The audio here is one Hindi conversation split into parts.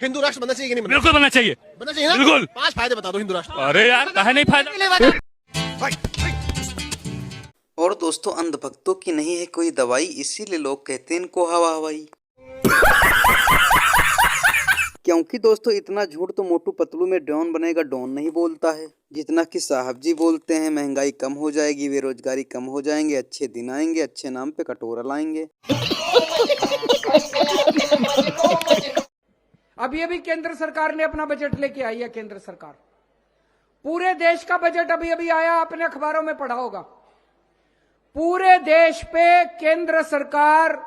हिंदू राष्ट्र बनना चाहिए कि नहीं बनना बिल्कुल बनना चाहिए। बनना चाहिए ना? बिल्कुल। 5 फायदे बता दो हिंदू राष्ट्र। अरे यार कहे नहीं फायदा। और दोस्तों, अंधभक्तों की नहीं है कोई दवाई, इसीलिए लोग कहते हैं इनको हवा हवाई। क्योंकि दोस्तों, इतना झूठ तो मोटू पतलू में डॉन बनेगा डॉन नहीं बोलता है, जितना कि साहब जी बोलते हैं महंगाई कम हो जाएगी, बेरोजगारी कम हो जाएंगे, अच्छे दिन आएंगे, अच्छे नाम पे कटोरा लाएंगे। अभी अभी केंद्र सरकार ने अपना बजट लेके आई है। केंद्र सरकार पूरे देश का बजट अभी अभी आया, आपने अखबारों में पढ़ा होगा। पूरे देश पे केंद्र सरकार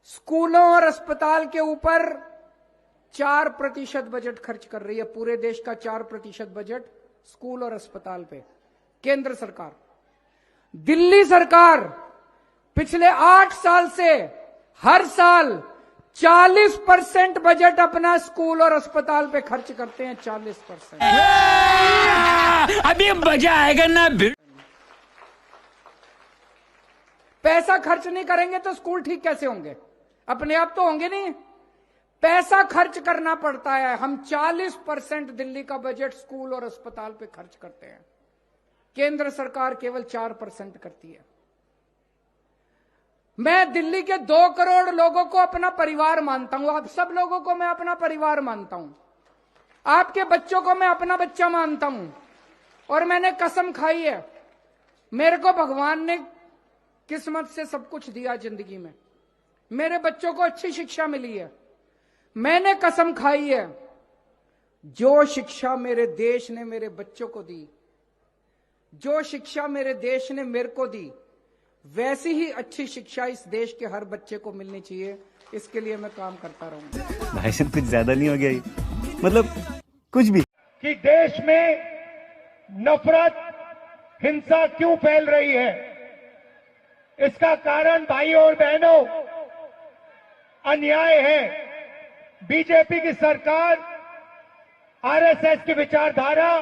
स्कूलों और अस्पताल के ऊपर 4% बजट खर्च कर रही है। पूरे देश का 4% बजट स्कूल और अस्पताल पे केंद्र सरकार। दिल्ली सरकार पिछले 8 साल से हर साल 40% बजट अपना स्कूल और अस्पताल पे खर्च करते हैं। 40%। अभी मजा आएगा ना। पैसा खर्च नहीं करेंगे तो स्कूल ठीक कैसे होंगे? अपने आप तो होंगे नहीं। पैसा खर्च करना पड़ता है। हम 40% दिल्ली का बजट स्कूल और अस्पताल पे खर्च करते हैं। केंद्र सरकार केवल 4% करती है। मैं दिल्ली के 2 करोड़ लोगों को अपना परिवार मानता हूं। आप सब लोगों को मैं अपना परिवार मानता हूं। आपके बच्चों को मैं अपना बच्चा मानता हूं। और मैंने कसम खाई है, मेरे को भगवान ने किस्मत से सब कुछ दिया जिंदगी में। मेरे बच्चों को अच्छी शिक्षा मिली है। मैंने कसम खाई है, जो शिक्षा मेरे देश ने मेरे बच्चों को दी, जो शिक्षा मेरे देश ने मेरे को दी, वैसी ही अच्छी शिक्षा इस देश के हर बच्चे को मिलनी चाहिए। इसके लिए मैं काम करता रहूंगा। भाई साहब कुछ ज्यादा नहीं हो गया ये? मतलब कुछ भी कि देश में नफरत, हिंसा क्यों फैल रही है? इसका कारण भाइयों और बहनों अन्याय है। बीजेपी की सरकार, आरएसएस की विचारधारा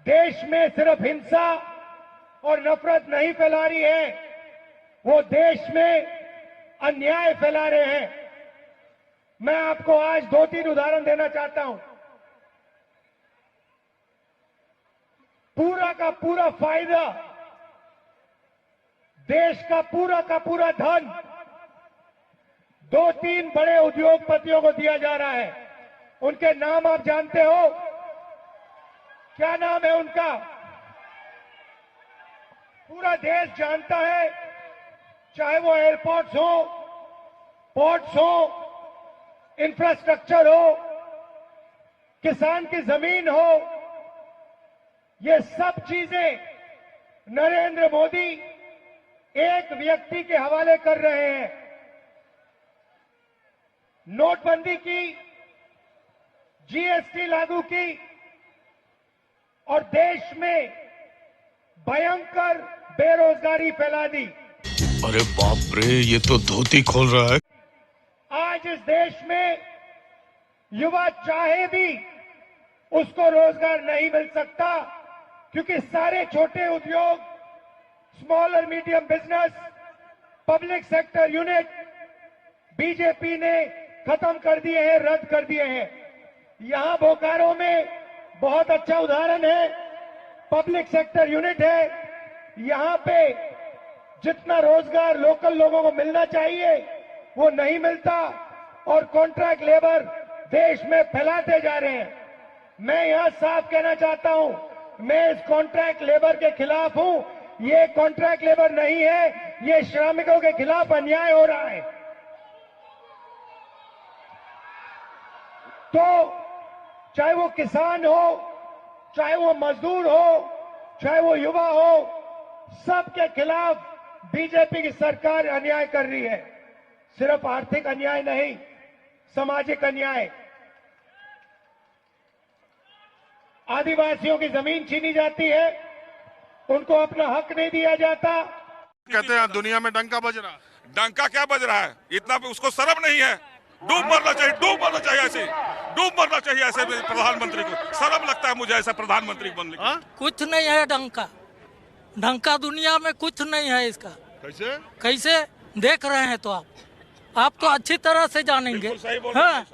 देश में सिर्फ हिंसा और नफरत नहीं फैला रही है, वो देश में अन्याय फैला रहे हैं। मैं आपको आज 2-3 उदाहरण देना चाहता हूं। पूरा का पूरा फायदा, देश का पूरा धन 2-3 बड़े उद्योगपतियों को दिया जा रहा है। उनके नाम आप जानते हो? क्या नाम है उनका? पूरा देश जानता है। चाहे वो एयरपोर्ट्स हो, पोर्ट्स हो, इंफ्रास्ट्रक्चर हो, किसान की जमीन हो, ये सब चीजें नरेंद्र मोदी एक व्यक्ति के हवाले कर रहे हैं। नोटबंदी की, जीएसटी लागू की और देश में भयंकर बेरोजगारी फैला दी। अरे बाप रे, ये तो धोती खोल रहा है। आज इस देश में युवा चाहे भी उसको रोजगार नहीं मिल सकता, क्योंकि सारे छोटे उद्योग, स्मॉल और medium business, public sector unit BJP ने खत्म कर दिए हैं, रद्द कर दिए हैं। यहां बोकारो में बहुत अच्छा उदाहरण है, पब्लिक सेक्टर यूनिट है। यहां पे जितना रोजगार लोकल लोगों को मिलना चाहिए वो नहीं मिलता और कॉन्ट्रैक्ट लेबर देश में फैलाते जा रहे हैं। मैं यहां साफ कहना चाहता हूं, मैं इस कॉन्ट्रैक्ट लेबर के खिलाफ हूं। ये कॉन्ट्रैक्ट लेबर नहीं है, ये श्रमिकों के खिलाफ अन्याय हो रहा है। तो चाहे वो किसान हो, चाहे वो मजदूर हो, चाहे वो युवा हो, सबके खिलाफ बीजेपी की सरकार अन्याय कर रही है। सिर्फ आर्थिक अन्याय नहीं, सामाजिक अन्याय। आदिवासियों की जमीन छीनी जाती है, उनको अपना हक नहीं दिया जाता। कहते हैं दुनिया में डंका बज रहा है। डंका क्या बज रहा है? इतना उसको शर्म नहीं है। डूब मरना चाहिए, डूब मरना चाहिए, ऐसे डूब मरना चाहिए ऐसे प्रधानमंत्री को। शर्म लगता है मुझे ऐसा प्रधानमंत्री बनने की। कुछ नहीं है डंका, ढंका दुनिया में कुछ नहीं है इसका। कैसे देख रहे हैं तो आप तो अच्छी तरह से जानेंगे। हाँ,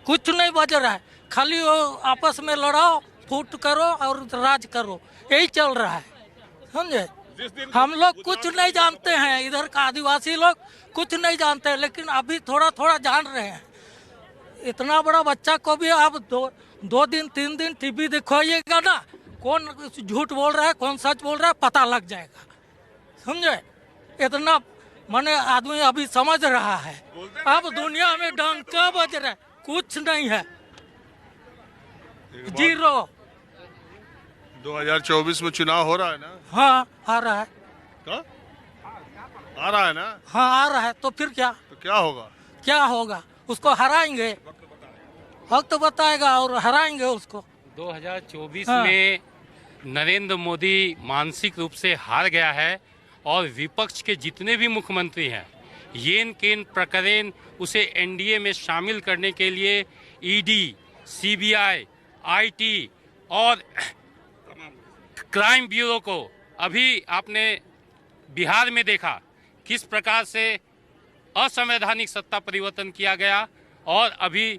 कुछ नहीं बज रहा है, खाली वो आपस में लड़ाओ, फूट करो और राज करो, यही चल रहा है, समझे। हम लोग कुछ नहीं जानते हैं, इधर का आदिवासी लोग कुछ नहीं जानते हैं, लेकिन अभी थोड़ा थोड़ा जान रहे हैं। इतना बड़ा बच्चा को भी आप दो दिन 3 दिन टीवी दिखाइएगा ना, कौन झूठ बोल रहा है कौन सच बोल रहा है पता लग जाएगा, समझे। इतना माने आदमी अभी समझ रहा है। अब दुनिया में डंका बज रहा है, कुछ नहीं है, जीरो। 2024 में चुनाव हो रहा है ना? हाँ आ रहा है। क्या आ रहा है ना? हाँ आ रहा है, तो फिर क्या? तो क्या होगा? क्या होगा? उसको हराएंगे, वक्त तो बताएगा, और हराएंगे उसको। 2024 हाँ। में नरेंद्र मोदी मानसिक रूप से हार गया है और विपक्ष के जितने भी मुख्यमंत्री हैं, येन केन प्रकरण उसे एनडीए में शामिल करने के लिए ईडी, सीबीआई, आईटी और क्राइम ब्यूरो को, अभी आपने बिहार में देखा किस प्रकार से असंवैधानिक सत्ता परिवर्तन किया गया, और अभी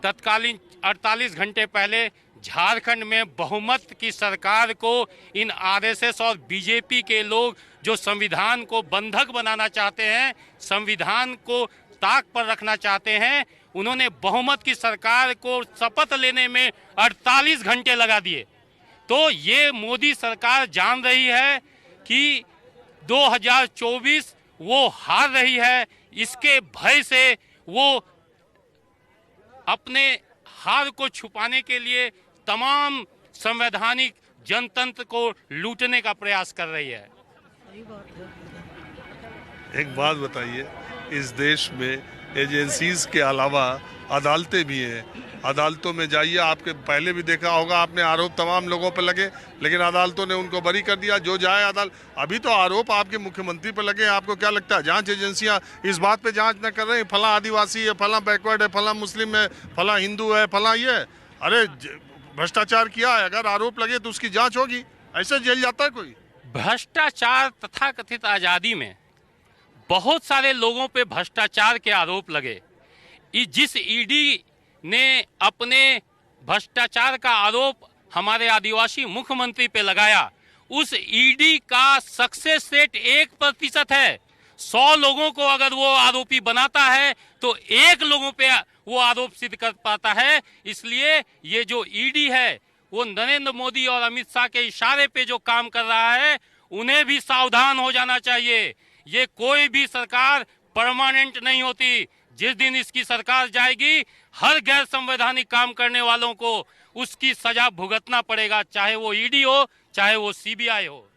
तत्कालीन 48 घंटे पहले झारखंड में बहुमत की सरकार को इन आरएसएस और बीजेपी के लोग जो संविधान को बंधक बनाना चाहते हैं, संविधान को ताक पर रखना चाहते हैं, उन्होंने बहुमत की सरकार को शपथ लेने में 48 घंटे लगा दिए। तो ये मोदी सरकार जान रही है कि 2024 वो हार रही है, इसके भय से वो अपने हार को छुपाने के लिए तमाम संवैधानिक जनतंत्र को लूटने का प्रयास कर रही है। एक बात बताइए, इस देश में एजेंसीज के अलावा अदालतें भी हैं। अदालतों में जाइए, आपके पहले भी देखा होगा आपने, आरोप तमाम लोगों पर लगे, लेकिन अदालतों ने उनको बरी कर दिया। जो जाए अदालत, अभी तो आरोप आपके मुख्यमंत्री पर लगे। आपको क्या लगता है जांच एजेंसियां इस बात पे जांच न कर रही हैं, फला आदिवासी है, फला बैकवर्ड है, फला मुस्लिम है, फला हिंदू है, फला ये? अरे भ्रष्टाचार किया है, अगर आरोप लगे तो उसकी जांच होगी, ऐसे जेल जाता है कोई? भ्रष्टाचार तथाकथित आजादी में बहुत सारे लोगों पे भ्रष्टाचार के आरोप लगे। जिस ईडी ने अपने भ्रष्टाचार का आरोप हमारे आदिवासी मुख्यमंत्री पे लगाया, उस ईडी का सक्सेस रेट 1% है। 100 लोगों को अगर वो आरोपी बनाता है तो 1 लोगों पे वो आरोप सिद्ध कर पाता है। इसलिए ये जो ईडी है वो नरेंद्र मोदी और अमित शाह के इशारे पे जो काम कर रहा है, उन्हें भी सावधान हो जाना चाहिए। ये कोई भी सरकार परमानेंट नहीं होती। जिस दिन इसकी सरकार जाएगी, हर गैर संवैधानिक काम करने वालों को उसकी सजा भुगतना पड़ेगा, चाहे वो ईडी हो चाहे वो सीबीआई हो।